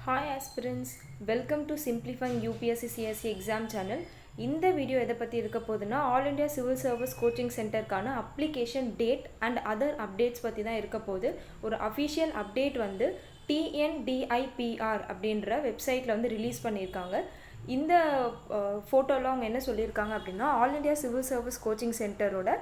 Hi aspirants, welcome to Simplifying UPSC CSE exam channel. இந்த video எதை பற்றி இருக்க போகுதுன்னா all India civil service coaching சென்டருக்கான application date and other updates பற்றி தான் இருக்க போகுது. ஒரு அஃபிஷியல் அப்டேட் வந்து TNDIPR அப்படின்ற வெப்சைட்டில் வந்து ரிலீஸ் பண்ணியிருக்காங்க. இந்த ஃபோட்டோவில் அவங்க என்ன சொல்லியிருக்காங்க அப்படின்னா all India civil service coaching சென்டரோட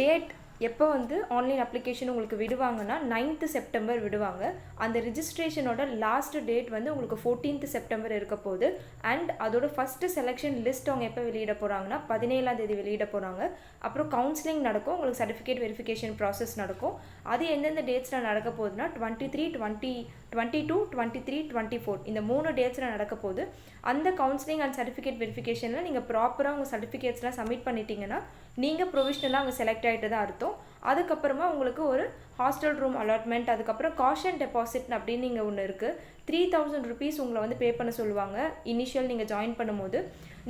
டேட் எப்போ வந்து ஆன்லைன் அப்ளிகேஷன் உங்களுக்கு விடுவாங்கன்னா 9th செப்டம்பர் விடுவாங்க. அந்த ரிஜிஸ்ட்ரேஷனோட லாஸ்ட் டேட் வந்து உங்களுக்கு 14th செப்டம்பர் இருக்க போகுது. அண்ட் அதோட ஃபஸ்ட்டு செலெக்ஷன் லிஸ்ட் அவங்க எப்போ வெளியிட போகிறாங்கன்னா 17ஆம் தேதி வெளியிட போகிறாங்க. அப்புறம் கவுன்சிலிங் நடக்கும், உங்களுக்கு சர்டிஃபிகேட் வெரிஃபிகேஷன் ப்ராசஸ் நடக்கும். அது எந்தெந்த டேட்ஸில் நடக்க போகுதுன்னா 23, 22, 23, 24 இந்த 3 டேட்ஸில் நடக்க போகுது. அந்த கவுன்சிலிங் அண்ட் சர்டிஃபிகேட் வெரிஃபிகேஷனில் நீங்கள் ப்ராப்பராக உங்கள் சர்டிஃபிகேட்ஸ்லாம் சப்மிட் பண்ணிட்டீங்கன்னா நீங்கள் ப்ரொவிஷ்னலாக அங்கே செலக்ட் ஆகிட்டு தான் அர்த்தம். அதுக்கப்புறமா உங்களுக்கு ஒரு ஹாஸ்டல் ரூம் அலாட்மெண்ட், அதுக்கப்புறம் காஷன் டெபாசிட் அப்படின்னு நீங்கள் ஒன்று இருக்குது. 3000 rupees உங்களை வந்து பே பண்ண சொல்லுவாங்க இனிஷியல் நீங்கள் ஜாயின் பண்ணும்போது.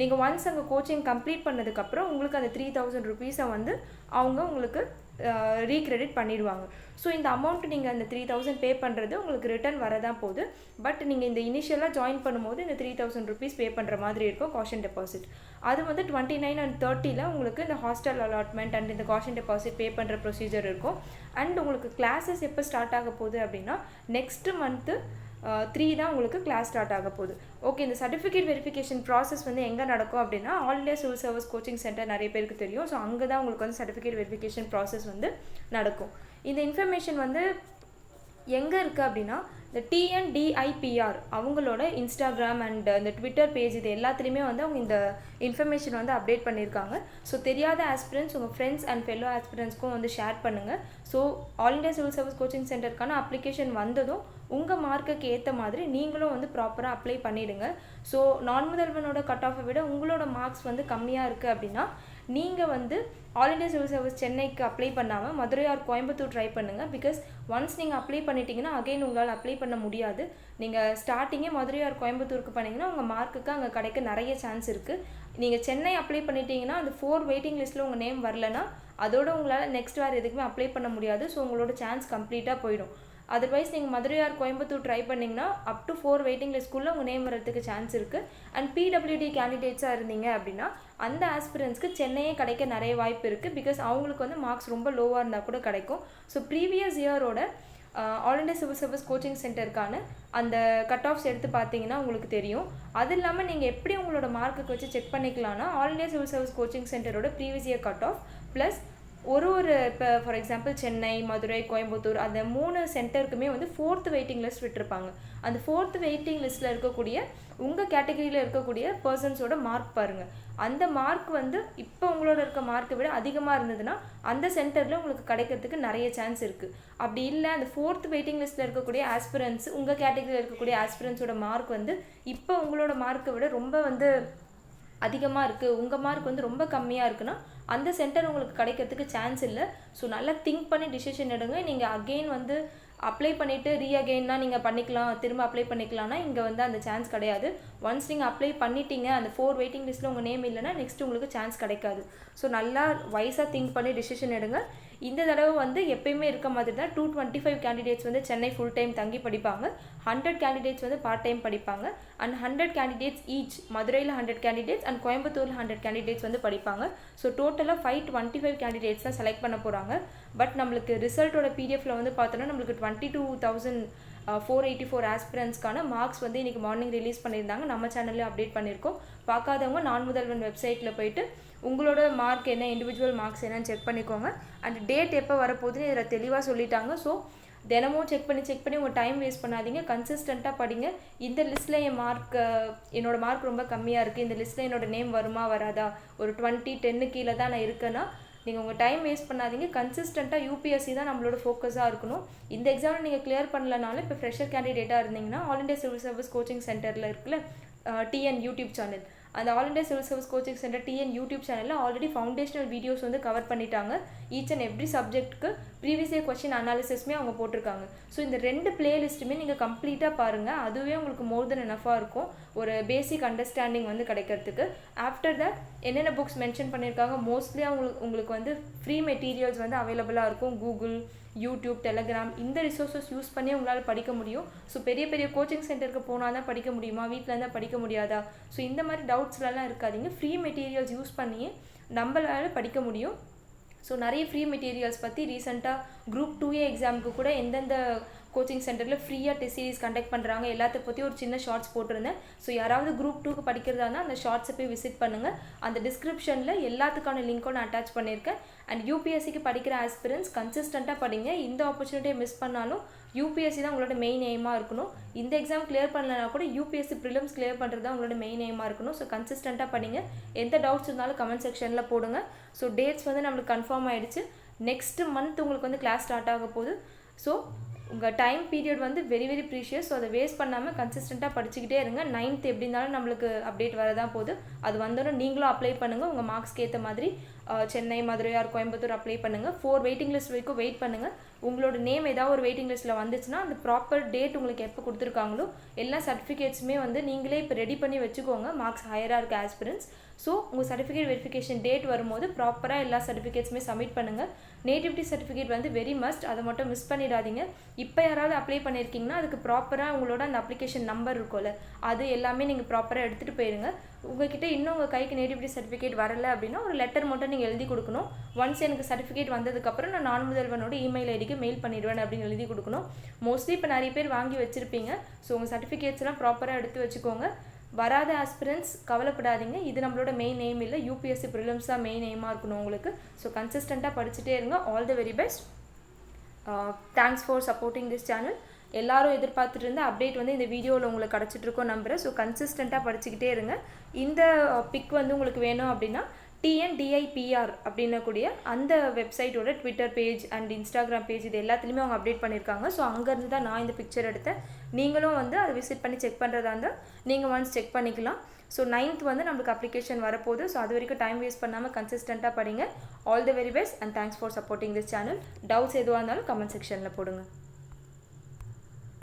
நீங்கள் ஒன்ஸ் அங்கே கோச்சிங் கம்ப்ளீட் பண்ணதுக்கப்புறம் உங்களுக்கு அந்த 3000 rupees-ஐ வந்து அவங்க உங்களுக்கு ரீக்ரெடிட் பண்ணிடுவாங்க. ஸோ இந்த அமௌண்ட் நீங்கள் அந்த 3000 பே பண்ணுறது உங்களுக்கு ரிட்டர்ன் வரதான் போகுது. பட் நீங்கள் இந்த இனிஷியலாக ஜாயின் பண்ணும்போது இந்த 3000 rupees பே பண்ணுற மாதிரி இருக்கும் காஷன் டெபாசிட். அது வந்து 29 and 30 உங்களுக்கு இந்த ஹாஸ்டல் அலாட்மெண்ட் அண்ட் இந்த காஷன் டெபாசிட் பே பண்ணுற ப்ரொசீஜர் இருக்கும். அண்ட் உங்களுக்கு கிளாஸஸ் எப்போ ஸ்டார்ட் ஆக போகுது அப்படின்னா நெக்ஸ்ட் மந்த்து 3 தான் உங்களுக்கு கிளாஸ் ஸ்டார்ட் ஆக போகுது. ஓகே, இந்த சர்டிஃபிகேட் வெரிஃபிகேஷன் ப்ராசஸ் வந்து எங்கே நடக்கும் அப்படின்னா all India civil service coaching centre நிறைய பேருக்கு தெரியும். ஸோ அங்கே தான் உங்களுக்கு வந்து சர்டிஃபிகேட் வெரிஃபிகேஷன் ப்ராசஸ் வந்து நடக்கும். இந்த இன்ஃபர்மேஷன் வந்து எங்கே இருக்குது அப்படின்னா இந்த TNDIPR அவங்களோட இன்ஸ்டாகிராம் அண்ட் இந்த ட்விட்டர் பேஜ் இது எல்லாத்துலேயுமே வந்து அவங்க இந்த இன்ஃபர்மேஷன் வந்து அப்டேட் பண்ணியிருக்காங்க. ஸோ தெரியாத ஆஸ்பிரன்ஸ் உங்கள் ஃப்ரெண்ட்ஸ் அண்ட் ஃபெல்லோ ஆஸ்பிரன்ஸ்க்கும் வந்து ஷேர் பண்ணுங்கள். So all India civil service coaching சென்டருக்கான அப்ளிகேஷன் வந்ததும் உங்கள் மார்க்குக்கு ஏற்ற மாதிரி நீங்களும் வந்து ப்ராப்பராக அப்ளை பண்ணிவிடுங்க. ஸோ நான் முதல்வனோட கட் ஆஃபை விட உங்களோட மார்க்ஸ் வந்து கம்மியாக இருக்குது அப்படின்னா நீங்கள் வந்து ஆல் இண்டியா சிவில் சர்வீஸ் சென்னைக்கு அப்ளை பண்ணாமல் மதுரை ஆர் கோயம்புத்தூர் ட்ரை பண்ணுங்கள். பிகாஸ் ஒன்ஸ் நீங்கள் அப்ளை பண்ணிட்டீங்கன்னா அகைன் உங்களால் அப்ளை பண்ண முடியாது. நீங்கள் ஸ்டார்டிங்கே மதுரை ஆர் கோயம்புத்தூருக்கு பண்ணிங்கன்னா உங்கள் மார்க்குக்கு அங்கே கிடைக்க நிறைய சான்ஸ் இருக்குது. நீங்கள் சென்னை அப்ளை பண்ணிட்டீங்கன்னா அந்த 4 வெயிட்டிங் லிஸ்ட்டில் உங்கள் நேம் வரலன்னா அதோட உங்களால் நெக்ஸ்ட் வேறு எதுக்குமே அப்ளை பண்ண முடியாது. ஸோ உங்களோட சான்ஸ் கம்ப்ளீட்டாக போயிடும். அதர்வைஸ் நீங்கள் மதுரை ஆர் கோயம்புத்தூர் ட்ரை பண்ணிங்கன்னா அப் டு 4 வெயிட்டிங் லிஸ்ட்குள்ளே உங்கள் நேம் வரதுக்கு சான்ஸ் இருக்குது. அண்ட் PWD கேண்டிடேட்ஸாக இருந்தீங்க அப்படின்னா அந்த ஆஸ்பிரன்ஸ்க்கு சென்னையே கிடைக்க நிறைய வாய்ப்பு இருக்குது. பிகாஸ் அவங்களுக்கு வந்து மார்க்ஸ் ரொம்ப லோவாக இருந்தால் கூட கிடைக்கும். ஸோ ப்ரீவியஸ் இயரோட all India civil service coaching சென்டருக்கான அந்த கட் ஆஃப்ஸ் எடுத்து பார்த்தீங்கன்னா உங்களுக்கு தெரியும். அது இல்லாமல் நீங்கள் எப்படி உங்களோட மார்க்குக்கு வச்சு செக் பண்ணிக்கலாம்னா all India civil service coaching சென்டரோட previous year cut off plus ஒரு இப்போ ஃபார் எக்ஸாம்பிள் சென்னை, மதுரை, கோயம்புத்தூர் அந்த 3 சென்டருக்குமே வந்து 4th வெயிட்டிங் லிஸ்ட் விட்டுருப்பாங்க. அந்த 4th வெயிட்டிங் லிஸ்ட்டில் இருக்கக்கூடிய உங்கள் கேட்டகரியில் இருக்கக்கூடிய பர்சன்ஸோட மார்க் பாருங்கள். அந்த மார்க் வந்து இப்போ உங்களோட இருக்க மார்க்கை விட அதிகமாக இருந்ததுன்னா அந்த சென்டரில் உங்களுக்கு கிடைக்கிறதுக்கு நிறைய சான்ஸ் இருக்குது. அப்படி இல்லை அந்த 4th வெயிட்டிங் லிஸ்ட்டில் இருக்கக்கூடிய ஆஸ்பிரன்ஸ் உங்கள் கேட்டகரியில் இருக்கக்கூடிய ஆஸ்பிரன்ஸோட மார்க் வந்து இப்போ உங்களோட மார்க்கை விட ரொம்ப வந்து அதிகமாக இருக்குது, உங்கள் மார்க் வந்து ரொம்ப கம்மியாக இருக்குன்னா அந்த சென்டர் உங்களுக்கு கிடைக்கிறதுக்கு சான்ஸ் இல்லை. ஸோ நல்லா திங்க் பண்ணி டிசிஷன் எடுங்க. நீங்கள் அகெயின் வந்து அப்ளை பண்ணிவிட்டு அகெயின்னா நீங்கள் பண்ணிக்கலாம், திரும்ப அப்ளை பண்ணிக்கலாம்னா இங்கே வந்து அந்த சான்ஸ் கிடையாது. ஒன்ஸ் நீங்கள் அப்ளை பண்ணிட்டீங்க அந்த 4 வெயிட்டிங் லிஸ்ட்டில் உங்கள் நேம் இல்லைன்னா நெக்ஸ்ட் உங்களுக்கு சான்ஸ் கிடைக்காது. ஸோ நல்லா வைஸாக திங்க் பண்ணி டிசிஷன் எடுங்க. இந்த தடவை வந்து எப்பயுமே இருக்க மாதிரி தான் 225 கேண்டிடேட்ஸ் வந்து சென்னை ஃபுல் டைம் தங்கி படிப்பாங்க, 100 கேண்டிடேட்ஸ் வந்து பார்ட் டைம் படிப்பாங்க அண்ட் 100 கேண்டிடேட்ஸ் ஈச் மதுரையில் 100 கேண்டிடேட்ஸ் அண்ட் கோயம்புத்தூரில் 100 கேண்டிடேட்ஸ் வந்து படிப்பாங்க. ஸோ டோட்டலாக 525 கேண்டிடேட்ஸ் தான் செலக்ட் பண்ண போகிறாங்க. பட் நம்மளுக்கு ரிசல்ட்டோட PDF-ல வந்து பார்த்தோன்னா நம்மளுக்கு 22,484 ஆஸ்பிரன்ஸ்க்கான மார்க்ஸ் வந்து இன்றைக்கி மார்னிங் ரிலீஸ் பண்ணியிருந்தாங்க. நம்ம சேனல்லே அப்டேட் பண்ணியிருக்கோம். பார்க்காதவங்க நான் முதல்வன் வெப்சைட்டில் போயிட்டு உங்களோட மார்க் என்ன, இண்டிவிஜுவல் மார்க்ஸ் என்னன்னு செக் பண்ணிக்கோங்க. அண்ட் டேட் எப்போ வரப்போகுதுன்னு இதில் தெளிவாக சொல்லிட்டாங்க. ஸோ தினமும் செக் பண்ணி உங்கள் டைம் வேஸ்ட் பண்ணாதீங்க, கன்சிஸ்டண்ட்டாக படிங்க. இந்த லிஸ்ட்டில் என்னோடய மார்க் ரொம்ப கம்மியாக இருக்குது, இந்த லிஸ்ட்டில் என்னோடய நேம் வருமா வராதா, ஒரு 20-10 கீழே தான் நான் இருக்கேன்னா நீங்கள் உங்கள் டைம் வேஸ்ட் பண்ணாதீங்க. கன்சிஸ்டண்ட்டாக UPSC தான் நம்மளோட ஃபோக்கஸாக இருக்கணும். இந்த எக்ஸாமில் நீங்கள் கிளியர் பண்ணலனாலும் இப்போ ஃப்ரெஷர் கேண்டிடேட்டாக இருந்தீங்கன்னா all India civil service coaching சென்டரில் இருக்குல்ல TN யூடியூப் சேனல், அந்த all India civil service coaching centre TN YouTube சேனலில் ஆல்ரெடி ஃபவுண்டேஷனல் வீடியோஸ் வந்து கவர் பண்ணிட்டாங்க. ஈச் அண்ட் எவ்ரி சப்ஜெக்ட்டுக்கு ப்ரீவியஸ் இயர் கொஸ்டின் அனாலிசிஸ்மே அவங்க போட்டிருக்காங்க. ஸோ இந்த 2 பிளேலிஸ்ட்டுமே நீங்கள் கம்ப்ளீட்டாக பாருங்கள். அதுவே உங்களுக்கு மோர் தென் எனஃபாக இருக்கும் ஒரு பேசிக் அண்டர்ஸ்டாண்டிங் வந்து கிடைக்கிறதுக்கு. ஆஃப்டர் தட் என்னென்ன புக்ஸ் மென்ஷன் பண்ணியிருக்காங்க மோஸ்ட்லி உங்களுக்கு வந்து ஃப்ரீ மெட்டீரியல்ஸ் வந்து அவைலபிளாக இருக்கும். கூகுள், யூடியூப், டெலகிராம் இந்த ரிசோர்ஸஸ் யூஸ் பண்ணி உங்களால் படிக்க முடியும். ஸோ பெரிய பெரிய கோச்சிங் சென்டருக்கு போனால் தான் படிக்க முடியுமா, வீட்டில் இருந்தால் படிக்க முடியாதா? ஸோ இந்த மாதிரி டவுட்ஸ்லாம் இருக்காதீங்க. ஃப்ரீ மெட்டீரியல்ஸ் யூஸ் பண்ணியே நம்மளால் படிக்க முடியும். ஸோ நிறைய ஃப்ரீ மெட்டீரியல்ஸ் பற்றி ரீசெண்டாக குரூப் 2A எக்ஸாமுக்கு கூட எந்தெந்த கோச்சிங் சென்டரில் ஃப்ரீயாக டெஸ்ட் சீரிஸ் கண்டக்ட் பண்ணுறாங்க எல்லாத்த பற்றி ஒரு சின்ன ஷார்ட்ஸ் போட்டிருந்தேன். ஸோ யாராவது குரூப் 2க்கு படிக்கிறதா இருந்தால் அந்த ஷார்ட்ஸை போய் விசிட் பண்ணுங்கள். அந்த டிஸ்கிரிப்ஷனில் எல்லாத்துக்கான லிங்க்கும் நான் அட்டாச் பண்ணியிருக்கேன். அண்ட் யூபிஎஸ்சிக்கு படிக்கிற ஆஸ்பிரன்ஸ் கன்சிஸ்டண்ட்டாக படிங்க. இந்த ஆப்பர்ச்சுனிட்டியை மிஸ் பண்ணாலும் யூபிஎஸ்சி தான் உங்களோட மெயின் எய்மாக இருக்கணும். இந்த எக்ஸாம் கிளியர் பண்ணலனா கூட யூபிஎஸ்சி ப்ரிலிம்ஸ் கிளியர் பண்ணுறது தான் உங்களோட மெயின் எய்மாக இருக்கணும். ஸோ கன்சிஸ்டண்ட்டாக படிங்க. எந்த டவுட்ஸ் இருந்தாலும் கமெண்ட் செக்ஷனில் போடுங்க. ஸோ டேட்ஸ் வந்து நம்மளுக்கு கன்ஃபார்ம் ஆகிடுச்சு. நெக்ஸ்ட் மந்த் உங்களுக்கு வந்து கிளாஸ் ஸ்டார்ட் ஆக போகுது. ஸோ உங்கள் டைம் பீரியட் வந்து வெரி வெரி ப்ரீஷியஸ். ஸோ அதை வேஸ்ட் பண்ணாமல் கன்சிஸ்டண்ட்டாக படிச்சுக்கிட்டே இருங்க. 9th எப்படி இருந்தாலும் நம்மளுக்கு அப்டேட் வரதான் போகுது. அது வந்தோடனே நீங்களும் அப்ளை பண்ணுங்கள். உங்கள் மார்க்ஸ்க்கு ஏற்ற மாதிரி சென்னை, மதுரை ஆர் கோயம்புத்தூர் அப்ளை பண்ணுங்கள். 4 வெயிட்டிங் லிஸ்ட் வரைக்கும் வெயிட் பண்ணுங்கள். உங்களோட நேம் ஏதாவது ஒரு வெயிட்டிங் லிஸ்ட்டில் வந்துச்சுன்னா அந்த ப்ராப்பர் டேட் உங்களுக்கு எப்போ கொடுத்துருக்காங்களோ எல்லா சர்டிஃபிகேட்ஸுமே வந்து நீங்களே இப்போ ரெடி பண்ணி வச்சுக்கோங்க. மார்க்ஸ் ஹையராக இருக்க ஆஸ்பிரன்ஸ். ஸோ உங்கள் சர்டிஃபிகேட் வெரிஃபிகேஷன் டேட் வரும்போது ப்ராப்பராக எல்லா சர்டிஃபிகேட்ஸுமே சப்மிட் பண்ணுங்கள். நேட்டிவிட்டி சர்டிஃபிகேட் வந்து வெரி மஸ்ட். அதை மட்டும் மிஸ் பண்ணிடாதீங்க. இப்போ யாராவது அப்ளை பண்ணியிருக்கீங்கன்னா அதுக்கு ப்ராப்பராக உங்களோட அந்த அப்ளிகேஷன் நம்பர் இருக்கும்ல அது எல்லாமே நீங்கள் ப்ராப்பராக எடுத்துகிட்டு போயிருங்க. உங்கள்கிட்ட இன்னும் உங்கள் கைக்கு நேட்டிவிட்டி சர்டிஃபிகேட் வரலை அப்படின்னா ஒரு லெட்டர் மட்டும் நீங்கள் எழுதி கொடுக்கணும். ஒன்ஸ் எனக்கு சர்டிஃபிகேட் வந்ததுக்கப்புறம் நான் முதல்வனோட இமெயில் ஐடிக்கு மெயில் பண்ணிடுவேன் அப்படின்னு எழுதி கொடுக்கணும். மோஸ்ட்லி இப்போ நிறைய பேர் வாங்கி வச்சுருப்பீங்க. ஸோ உங்கள் சர்டிஃபிகேட்ஸ்லாம் ப்ராப்பராக எடுத்து வச்சுக்கோங்க. வராத ஆஸ்பிரன்ஸ் கவலைப்படாதீங்க. இது நம்மளோட மெயின் எய்ம் இல்லை. யூபிஎஸ்சி ப்ரிலிம்ஸ் தான் மெயின் எய்மாக இருக்கணும் உங்களுக்கு. ஸோ கன்சிஸ்டண்ட்டாக படிச்சுட்டே இருங்க. All the very best. Thanks for supporting this channel. எல்லாரும் எதிர்பார்த்துட்டு இருந்த அப்டேட் வந்து இந்த வீடியோவில் உங்களுக்கு கிடச்சிட்ருக்கோம் நம்புகிறேன். ஸோ கன்சிஸ்டண்ட்டாக படிச்சுக்கிட்டே இருங்க. இந்த பிக் வந்து உங்களுக்கு வேணும் அப்படின்னா TNDIPR அப்படின்னக்கூடிய அந்த வெப்சைட்டோட Twitter page and Instagram page இது எல்லாத்துலேயுமே அவங்க அப்டேட் பண்ணியிருக்காங்க. ஸோ அங்கேருந்து தான் நான் இந்த பிக்சர் எடுத்தேன். நீங்களும் வந்து அதை விசிட் பண்ணி செக் பண்ணுறதா இருந்தால் நீங்கள் ஒன்ஸ் செக் பண்ணிக்கலாம். ஸோ 9th வந்து நம்மளுக்கு அப்ளிகேஷன் வரப்போகுது. ஸோ அது வரைக்கும் டைம் வேஸ்ட் பண்ணாமல் கன்சிஸ்டண்ட்டாக படிங்க. All the very best and thanks for supporting this channel. Doubts எதுவாக இருந்தாலும் கமெண்ட் செக்ஷனில் போடுங்க.